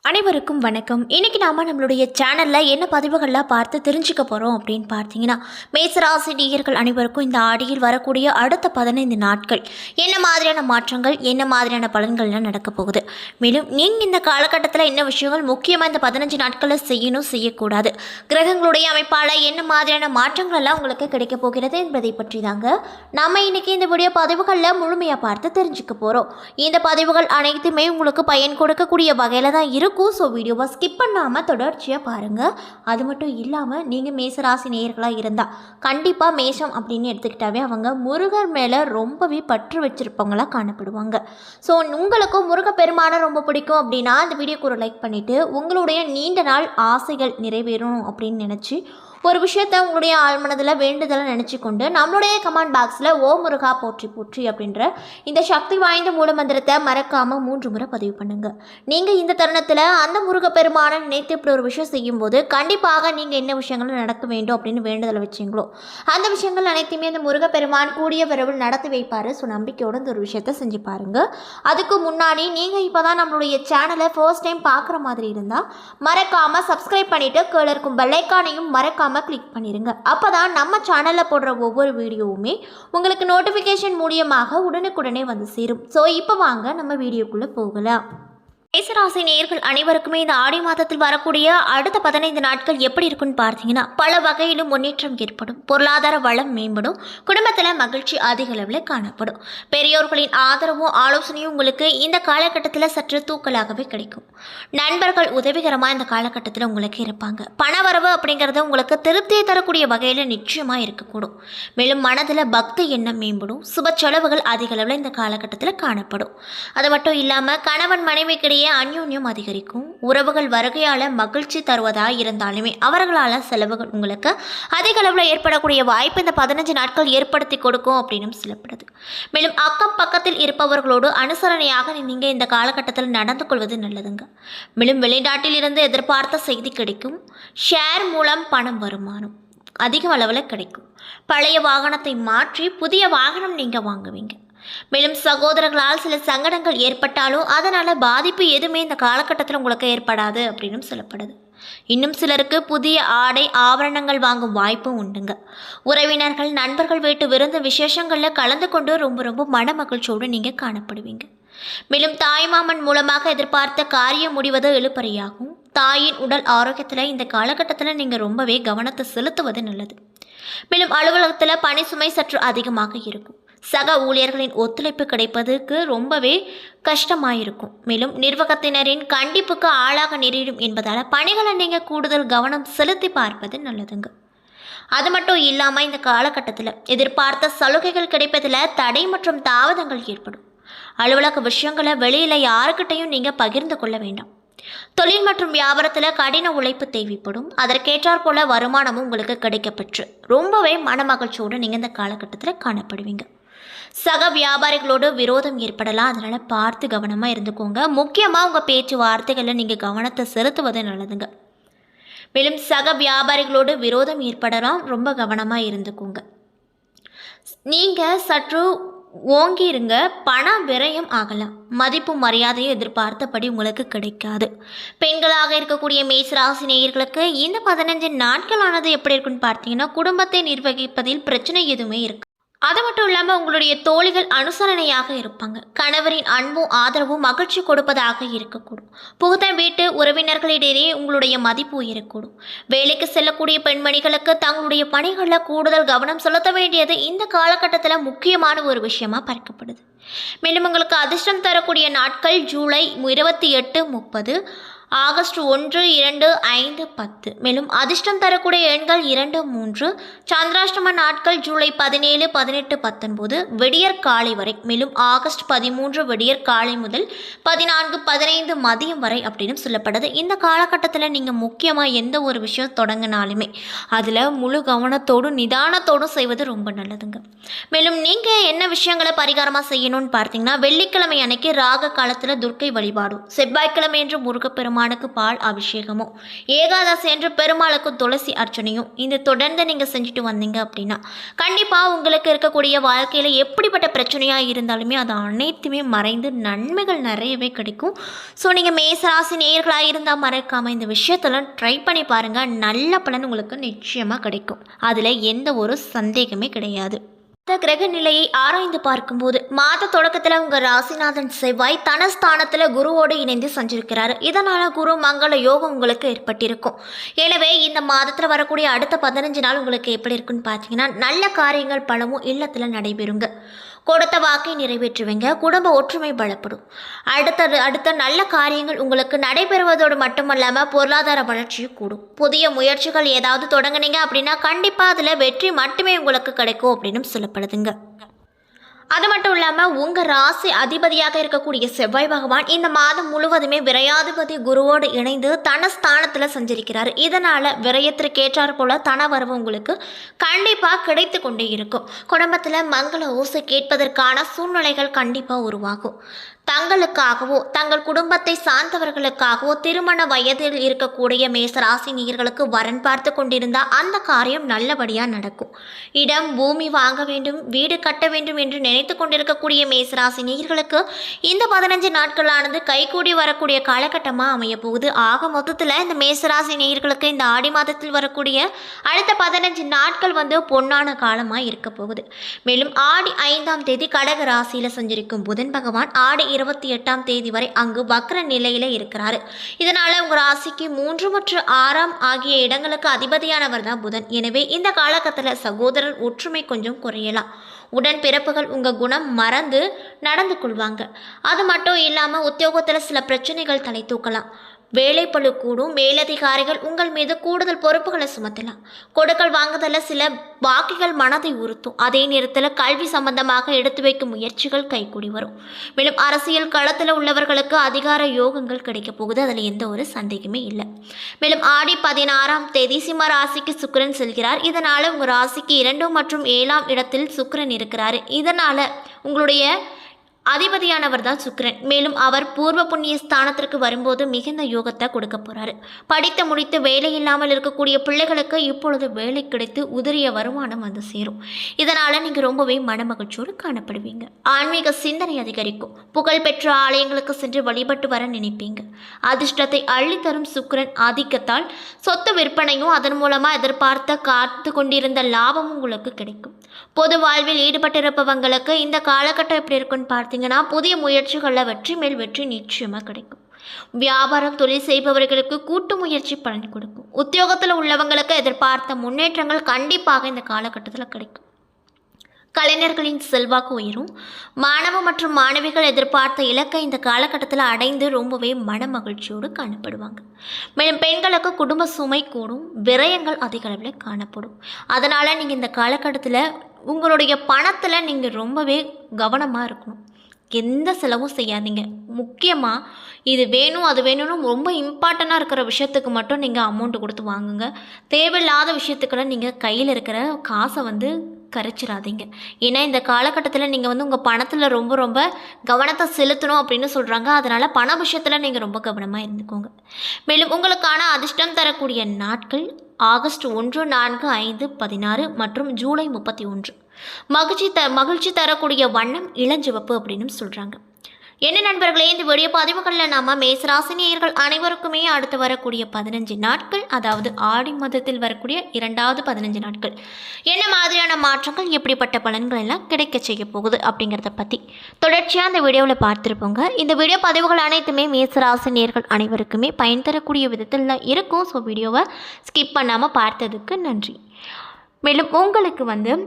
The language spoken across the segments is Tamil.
அனைவருக்கும் வணக்கம். இன்னைக்கு நாம நம்மளுடைய சேனல்ல என்ன பதிவுகள்லாம் பார்த்து தெரிஞ்சுக்க போறோம் அப்படின்னு பார்த்தீங்கன்னா, மேசராசி நேயர்கள் அனைவருக்கும் இந்த ஆடியில் வரக்கூடிய அடுத்த 15 நாட்கள் என்ன மாதிரியான மாற்றங்கள், என்ன மாதிரியான பலன்கள்லாம் நடக்க போகுது. மேலும் நீங்க இந்த காலகட்டத்தில் என்ன விஷயங்கள் முக்கியமாக இந்த 15 நாட்களில் செய்யணும், செய்யக்கூடாது, கிரகங்களுடைய அமைப்பால் என்ன மாதிரியான மாற்றங்கள் எல்லாம் உங்களுக்கு கிடைக்க போகிறது என்பதை பற்றி தாங்க நம்ம இன்னைக்கு இந்த வீடியோ பதிவுகளில் முழுமையாக பார்த்து தெரிஞ்சுக்க போகிறோம். இந்த பதிவுகள் அனைத்துமே உங்களுக்கு பயன் கொடுக்கக்கூடிய வகையில் தான் இருக்கும். ஸோ வீடியோவை ஸ்கிப் பண்ணாமல் தொடர்ச்சியாக பாருங்கள். அது மட்டும் இல்லாமல் நீங்கள் மேசராசி நேயர்களாக இருந்தால் கண்டிப்பாக மேஷம் அப்படின்னு எடுத்துக்கிட்டாவே அவங்க முருகர் மேலே ரொம்பவே பற்று வச்சுருப்பவங்களாக காணப்படுவாங்க. ஸோ உங்களுக்கும் முருகப்பெருமானை ரொம்ப பிடிக்கும் அப்படின்னா அந்த வீடியோக்கு ஒரு லைக் பண்ணிவிட்டு உங்களுடைய நீண்ட நாள் ஆசைகள் நிறைவேறணும் அப்படின்னு நினச்சி ஒரு விஷயத்தை உங்களுடைய ஆழ்மனதில் வேண்டுதலை நினச்சி கொண்டு நம்மளுடைய கமெண்ட் பாக்ஸில் ஓ முருகா போற்றி போற்றி அப்படின்ற இந்த சக்தி வாய்ந்த மூலமந்திரத்தை மறக்காமல் 3 முறை பதிவு பண்ணுங்கள். நீங்கள் இந்த தருணத்தில் அந்த முருகப்பெருமானை நினைத்து இப்படி ஒரு விஷயம் செய்யும்போது கண்டிப்பாக நீங்கள் என்ன விஷயங்கள் நடக்க வேண்டும் அப்படின்னு வேண்டுதலை வச்சிங்களோ அந்த விஷயங்கள் அனைத்தையுமே அந்த முருகப்பெருமான் கூடிய விரைவில் நடத்தி வைப்பார். ஸோ நம்பிக்கையோடு இந்த ஒரு விஷயத்தை செஞ்சு பாருங்கள். அதுக்கு முன்னாடி நீங்கள் இப்போ தான் நம்மளுடைய சேனலை ஃபர்ஸ்ட் டைம் பார்க்குற மாதிரி இருந்தால் மறக்காமல் சப்ஸ்கிரைப் பண்ணிவிட்டு கீழே இருக்கும் பெல்லைக்கானையும் மறக்காமல் கிளிக் பண்ணிடுங்க. அப்போதான் நம்ம சேனலில் போடுற ஒவ்வொரு வீடியோவுமே உங்களுக்கு நோட்டிஃபிகேஷன் மூலியமாக உடனுக்குடனே வந்து சேரும். ஸோ இப்போ வாங்க நம்ம வீடியோக்குள்ளே போகலாம். மேசராசி நேயர்கள் அனைவருக்குமே இந்த ஆடி மாதத்தில் வரக்கூடிய அடுத்த 15 நாட்கள் எப்படி இருக்குன்னு பார்த்தீங்கன்னா, பல வகையிலும் முன்னேற்றம் ஏற்படும், பொருளாதார வளம் மேம்படும், குடும்பத்தில் மகிழ்ச்சி அதிக அளவில் காணப்படும், பெரியோர்களின் ஆதரவும் ஆலோசனையும் உங்களுக்கு இந்த காலகட்டத்தில் சற்று தூக்கலாகவே கிடைக்கும். நண்பர்கள் உதவிகரமாக இந்த காலகட்டத்தில் உங்களுக்கு இருப்பாங்க. பணவரவு அப்படிங்கிறது உங்களுக்கு திருப்தியை தரக்கூடிய வகையில் நிச்சயமாக இருக்கக்கூடும். மேலும் மனதில் பக்தி எண்ணம் மேம்படும், சுப செலவுகள் அதிக அளவில் இந்த காலகட்டத்தில் காணப்படும். அது மட்டும் இல்லாமல் கணவன் மனைவிக்கிடையே அந்யோன்யம் அதிகரிக்கும். உறவுகள் வருகையால் மகிழ்ச்சி தருவதாக இருந்தாலுமே அவர்களால் செலவுகள் உங்களுக்கு அதிக அளவில் ஏற்படக்கூடிய வாய்ப்பு இந்த 15 நாட்கள் ஏற்படுத்தி கொடுக்கும் அப்படின்னு சொல்லப்படுது. மேலும் அக்கம் பக்கத்தில் இருப்பவர்களோடு அனுசரணையாக நீங்கள் இந்த காலகட்டத்தில் நடந்து கொள்வது நல்லதுங்க. மேலும் வெளிநாட்டில் இருந்து எதிர்பார்த்த செய்தி கிடைக்கும். ஷேர் மூலம் பணம் வருமானம் அதிக அளவில் கிடைக்கும். பழைய வாகனத்தை மாற்றி புதிய வாகனம் நீங்கள் வாங்குவீங்க. மேலும் சகோதரர்களால் சில சங்கடங்கள் ஏற்பட்டாலும் அதனால் பாதிப்பு எதுவுமே இந்த காலகட்டத்தில் உங்களுக்கு ஏற்படாது அப்படின்னு சொல்லப்படுது. இன்னும் சிலருக்கு புதிய ஆடை ஆபரணங்கள் வாங்கும் வாய்ப்பும் உண்டுங்க. உறவினர்கள் நண்பர்கள் வீட்டு விருந்து விசேஷங்களில் கலந்து கொண்டு ரொம்ப மன மகிழ்ச்சியோடு நீங்கள் காணப்படுவீங்க. மேலும் தாய்மாமன் மூலமாக எதிர்பார்த்த காரியம் முடிவது இழுபறியாகும். தாயின் உடல் ஆரோக்கியத்தில் இந்த காலகட்டத்தில் நீங்கள் ரொம்பவே கவனத்தை செலுத்துவது நல்லது. மேலும் அலுவலகத்தில் பணி சுமை சற்று அதிகமாக இருக்கும். சக ஊழியர்களின் ஒத்துழைப்பு கிடைப்பதற்கு ரொம்பவே கஷ்டமாயிருக்கும். மேலும் நிர்வாகத்தினரின் கண்டிப்புக்கு ஆளாக நேரிடும் என்பதால் பணிகளை நீங்கள் கூடுதல் கவனம் செலுத்தி பார்ப்பது நல்லதுங்க. அது மட்டும் இல்லாமல் இந்த காலகட்டத்தில் எதிர்பார்த்த சலுகைகள் கிடைப்பதில் தடை மற்றும் தாமதங்கள் ஏற்படும். அலுவலக விஷயங்களை வெளியில் யாருக்கிட்டையும் நீங்கள் பகிர்ந்து கொள்ள வேண்டாம். தொழில் மற்றும் வியாபாரத்தில் கடின உழைப்பு தேவைப்படும். அதற்கேற்றாற் போல வருமானமும் உங்களுக்கு கிடைக்கப்பெற்று ரொம்பவே மன மகிழ்ச்சியோடு நீங்கள் இந்த காலகட்டத்தில் காணப்படுவீங்க. சக வியாபாரிகளோடு விரோதம் ஏற்படலாம், அதனால் பார்த்து கவனமாக இருந்துக்கோங்க. முக்கியமாக உங்கள் பேச்சு வார்த்தைகளில் நீங்கள் கவனத்தை செலுத்துவது நல்லதுங்க. மேலும் சக வியாபாரிகளோடு விரோதம் ஏற்படலாம், ரொம்ப கவனமாக இருந்துக்கோங்க. நீங்கள் சற்று ஓங்கி இருங்க. பண விரயம் ஆகலாம். மதிப்பு மரியாதையை எதிர்பார்த்தபடி உங்களுக்கு கிடைக்காது. பெண்களாக இருக்கக்கூடிய மேசராசி நேயர்களுக்கு இந்த 15 நாட்களானது எப்படி இருக்குன்னு பார்த்தீங்கன்னா, குடும்பத்தை நிர்வகிப்பதில் பிரச்சனை எதுவுமே இருக்கு. அது மட்டும் இல்லாமல் உங்களுடைய தோழிகள் அனுசரணையாக இருப்பாங்க. கணவரின் அன்பும் ஆதரவும் மகிழ்ச்சி கொடுப்பதாக இருக்கக்கூடும். புகுந்த வீட்டு உறவினர்களிடையே உங்களுடைய மதிப்பு உயரக்கூடும். வேலைக்கு செல்லக்கூடிய பெண்மணிகளுக்கு தங்களுடைய பணிகளில் கூடுதல் கவனம் செலுத்த வேண்டியது இந்த காலகட்டத்தில் முக்கியமான ஒரு விஷயமா பார்க்கப்படுது. மேலும் உங்களுக்கு அதிர்ஷ்டம் தரக்கூடிய நாட்கள் ஜூலை 28, 30, ஆகஸ்ட் 1, 2, 5, 10. மேலும் அதிர்ஷ்டம் தரக்கூடிய எண்கள் 2, 3. சந்திராஷ்டம நாட்கள் ஜூலை 17, 18, 19 விடியற் காலை வரை. மேலும் ஆகஸ்ட் 13 விடியற் காலை முதல் 14, 15 மதியம் வரை அப்படின்னு சொல்லப்படுது. இந்த காலகட்டத்தில் நீங்கள் முக்கியமாக எந்த ஒரு விஷயம் தொடங்கினாலுமே அதில் முழு கவனத்தோடும் நிதானத்தோடும் செய்வது ரொம்ப நல்லதுங்க. மேலும் நீங்கள் என்ன விஷயங்களை பரிகாரமாக செய்யணும் செய்யணும்னு பார்த்தீங்கன்னா வெள்ளிக்கிழமை அன்னைக்கு ராக காலத்தில் துர்க்கை வழிபாடும், செவ்வாய்க்கிழமை என்று முருகப்பெருமானுக்கு பால் அபிஷேகமும், ஏகாதசி என்று பெருமாளுக்கு துளசி அர்ச்சனையும் இந்த தொடர்ந்து நீங்கள் செஞ்சுட்டு வந்தீங்க அப்படின்னா கண்டிப்பாக உங்களுக்கு இருக்கக்கூடிய வாழ்க்கையில் எப்படிப்பட்ட பிரச்சனையாக இருந்தாலுமே அது அனைத்துமே மறைந்து நன்மைகள் நிறையவே கிடைக்கும். ஸோ நீங்கள் மேசராசி நேயர்களாக இருந்தால் மறக்காமல் இந்த விஷயத்தெல்லாம் ட்ரை பண்ணி பாருங்கள். நல்ல பலன் உங்களுக்கு நிச்சயமாக கிடைக்கும். அதில் எந்த ஒரு சந்தேகமே கிடையாது. கிரக நிலையை ஆராய்ந்து பார்க்கும்போது மாத தொடக்கத்தில் உங்கள் ராசிநாதன் செவ்வாய் தனஸ்தானத்தில் குருவோடு இணைந்து செஞ்சிருக்கிறாரு. இதனால் குரு மங்கள யோகம் உங்களுக்கு ஏற்பட்டிருக்கும். எனவே இந்த மாதத்தில் வரக்கூடிய அடுத்த 15 நாள் உங்களுக்கு எப்படி இருக்குன்னு பார்த்தீங்கன்னா நல்ல காரியங்கள் பலமும் இல்லத்தில் நடைபெறுங்க. கொடுத்த வாக்கை நிறைவேற்றுவீங்க. குடும்ப ஒற்றுமை பலப்படும். அடுத்த நல்ல காரியங்கள் உங்களுக்கு நடைபெறுவதோடு மட்டுமல்லாமல் பொருளாதார வளர்ச்சியும் கூடும். புதிய முயற்சிகள் ஏதாவது தொடங்குனீங்க அப்படின்னா கண்டிப்பாக அதில் வெற்றி மட்டுமே உங்களுக்கு கிடைக்கும் அப்படின்னு சொல்லப்படுதுங்க. அது மட்டும் இல்லாமல் உங்கள் ராசி அதிபதியாக இருக்கக்கூடிய செவ்வாய் பகவான் இந்த மாதம் முழுவதுமே விரையாதிபதி குருவோடு இணைந்து தனஸ்தானத்தில் சஞ்சரிக்கிறார். இதனால் விரயத்திற்கேற்றார் போல தன வரவு உங்களுக்கு கண்டிப்பாக கிடைத்து கொண்டே இருக்கும். குடும்பத்தில் மங்கள ஓசை கேட்பதற்கான சூழ்நிலைகள் கண்டிப்பாக உருவாகும். தங்களுக்காகவோ தங்கள் குடும்பத்தை சார்ந்தவர்களுக்காகவோ திருமண வயதில் இருக்கக்கூடிய மேசராசி நேயர்களுக்கு வரன் பார்த்து கொண்டிருந்தால் அந்த காரியம் நல்லபடியாக நடக்கும். இடம் பூமி வாங்க வேண்டும், வீடு கட்ட வேண்டும் என்று நினைத்து கொண்டிருக்கக்கூடிய மேசராசி நேயர்களுக்கு இந்த 15 நாட்களானது கைகூடி வரக்கூடிய காலகட்டமாக அமைய போகுது. ஆக மொத்தத்தில் இந்த மேசராசி நேயர்களுக்கு இந்த ஆடி மாதத்தில் வரக்கூடிய அடுத்த 15 நாட்கள் பொன்னான காலமாக இருக்க போகுது. மேலும் ஆடி 5ஆம் தேதி கடக ராசியில் சஞ்சரிக்கும் புதன் பகவான் ஆடி 28ஆம் தேதி வரை அங்கு வக்ர நிலையில இருக்கிறாரு. இதனால உங்க ராசிக்கு 3 மற்றும் 6ஆம் ஆகிய இடங்களுக்கு அதிபதியானவர் தான் புதன். எனவே இந்த காலகட்டத்தில் சகோதரர் ஒற்றுமை கொஞ்சம் குறையலாம். உடன் பிறப்புகள் உங்கள் குணம் மறந்து நடந்து கொள்வாங்க. அது மட்டும் இல்லாமல் உத்தியோகத்தில் சில பிரச்சனைகள் தலை தூக்கலாம். வேலைப்பளு கூடும். மேலதிகாரிகள் உங்கள் மீது கூடுதல் பொறுப்புகளை சுமத்தலாம். கொடுக்கல் வாங்குதலில் சில பாக்கிகள் மனதை உறுத்தும். அதே நேரத்தில் கல்வி சம்பந்தமாக எடுத்து வைக்கும் முயற்சிகள் கைகூடி வரும். மேலும் அரசியல் களத்தில் உள்ளவர்களுக்கு அதிகார யோகங்கள் கிடைக்க போகுது. அதில் எந்த ஒரு சந்தேகமே இல்லை. மேலும் ஆடி 16ஆம் தேதி சிம்ம ராசிக்கு சுக்கிரன் செல்கிறார். இதனால் உங்கள் ராசிக்கு 2 மற்றும் 7ஆம் இடத்தில் சுக்கிரன் இருக்கிறார். இதனால் உங்களுடைய அதிபதியானவர் தான் சுக்கிரன். மேலும் அவர் பூர்வ புண்ணிய ஸ்தானத்திற்கு வரும்போது மிகுந்த யோகத்தை கொடுக்க போறாரு. படித்து முடித்து வேலை இல்லாமல் இருக்கக்கூடிய பிள்ளைகளுக்கு இப்பொழுது வேலை கிடைத்து உதிரிய வருமானம் சேரும். இதனால நீங்க ரொம்பவே மனமகிழ்ச்சியோடு காணப்படுவீங்க. ஆன்மீக சிந்தனை அதிகரிக்கும். புகழ்பெற்ற ஆலயங்களுக்கு சென்று வழிபட்டு வர நினைப்பீங்க. அதிர்ஷ்டத்தை அள்ளித்தரும் சுக்கிரன் ஆதிக்கத்தால் சொத்து விற்பனையும் அதன் மூலமா எதிர்பார்த்த காத்து கொண்டிருந்த லாபமும் உங்களுக்கு கிடைக்கும். பொது வாழ்வில் ஈடுபட்டிருப்பவங்களுக்கு இந்த காலகட்டம் எப்படி இருக்குன்னு பார்த்தீங்கன்னா புதிய முயற்சிகளில் வெற்றி மேல் வெற்றி நிச்சயமாக கிடைக்கும். வியாபாரம் தொழில் செய்பவர்களுக்கு கூட்டு முயற்சி பலன் கொடுக்கும். உத்தியோகத்தில் உள்ளவங்களுக்கு எதிர்பார்த்த முன்னேற்றங்கள் கண்டிப்பாக இந்த காலகட்டத்தில் கிடைக்கும். கலைஞர்களின் செல்வாக்கு உயரும். மாணவ மற்றும் மாணவிகள் எதிர்பார்த்த இலக்கை இந்த காலகட்டத்தில் அடைந்து ரொம்பவே மன மகிழ்ச்சியோடு காணப்படுவாங்க. மேலும் பெண்களுக்கு குடும்ப சுமை கூடும். விரயங்கள் அதிக அளவில் காணப்படும். அதனால் நீங்கள் இந்த காலகட்டத்தில் உங்களுடைய பணத்தில் நீங்கள் ரொம்பவே கவனமாக இருக்கணும். எந்த செலவும் செய்யாதீங்க. முக்கியமாக இது வேணும் அது வேணும்னு ரொம்ப இம்பார்ட்டண்ட்டாக இருக்கிற விஷயத்துக்கு மட்டும் நீங்கள் அமௌண்ட்டு கொடுத்து வாங்குங்க. தேவையில்லாத விஷயத்துக்கெல்லாம் நீங்கள் கையில் இருக்கிற காசை கரைச்சிடாதீங்க. ஏன்னா இந்த காலகட்டத்தில் நீங்கள் உங்கள் பணத்தில் ரொம்ப கவனத்தை செலுத்தணும் அப்படின்னு சொல்கிறாங்க. அதனால் பண விஷயத்தில் நீங்கள் ரொம்ப கவனமாக இருந்துக்கோங்க. மேலும் உங்களுக்கான அதிர்ஷ்டம் தரக்கூடிய நாட்கள் ஆகஸ்ட் 1, 4, 5, 16 மற்றும் ஜூலை 31. மகிழ்ச்சி தரக்கூடிய வண்ணம் இளஞ்சிவப்பு அப்படின்னு சொல்கிறாங்க. என்ன நண்பர்களே, இந்த வீடியோ பதிவுகளில் நாம் மேசராசினியர்கள் அனைவருக்குமே அடுத்து வரக்கூடிய 15 நாட்கள், அதாவது ஆடி மாதத்தில் வரக்கூடிய 2வது 15 நாட்கள் என்ன மாதிரியான மாற்றங்கள், எப்படிப்பட்ட பலன்கள் எல்லாம் கிடைக்க செய்ய போகுது அப்படிங்கிறத பற்றி தொடர்ச்சியாக இந்த வீடியோவில் பார்த்துருப்போங்க. இந்த வீடியோ பதிவுகள் அனைத்துமே மேசராசினியர்கள் அனைவருக்குமே பயன் தரக்கூடிய விதத்தில் இருக்கும். ஸோ வீடியோவை ஸ்கிப் பண்ணாமல் பார்த்ததுக்கு நன்றி. மேலும் உங்களுக்கு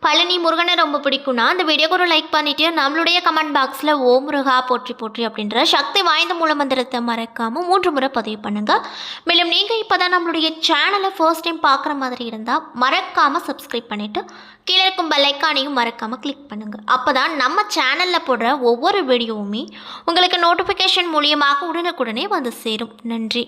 பழனி முருகனை ரொம்ப பிடிக்கும்னா அந்த வீடியோக்கு ஒரு லைக் பண்ணிவிட்டு நம்மளுடைய கமெண்ட் பாக்ஸில் ஓம் முருகா போற்றி போற்றி அப்படின்ற சக்தி வாய்ந்த மூலமந்திரத்தை மறக்காமல் 3 முறை பதிவு பண்ணுங்கள். மேலும் நீங்கள் இப்போ தான் நம்மளுடைய சேனலை ஃபர்ஸ்ட் டைம் பார்க்குற மாதிரி இருந்தால் மறக்காமல் சப்ஸ்கிரைப் பண்ணிவிட்டு கீழே இருக்கும் பெல் ஐக்கானையும் மறக்காமல் கிளிக் பண்ணுங்கள். அப்போ தான் நம்ம சேனலில் போடுற ஒவ்வொரு வீடியோவுமே உங்களுக்கு நோட்டிஃபிகேஷன் மூலியமாக உடனுக்குடனே சேரும். நன்றி.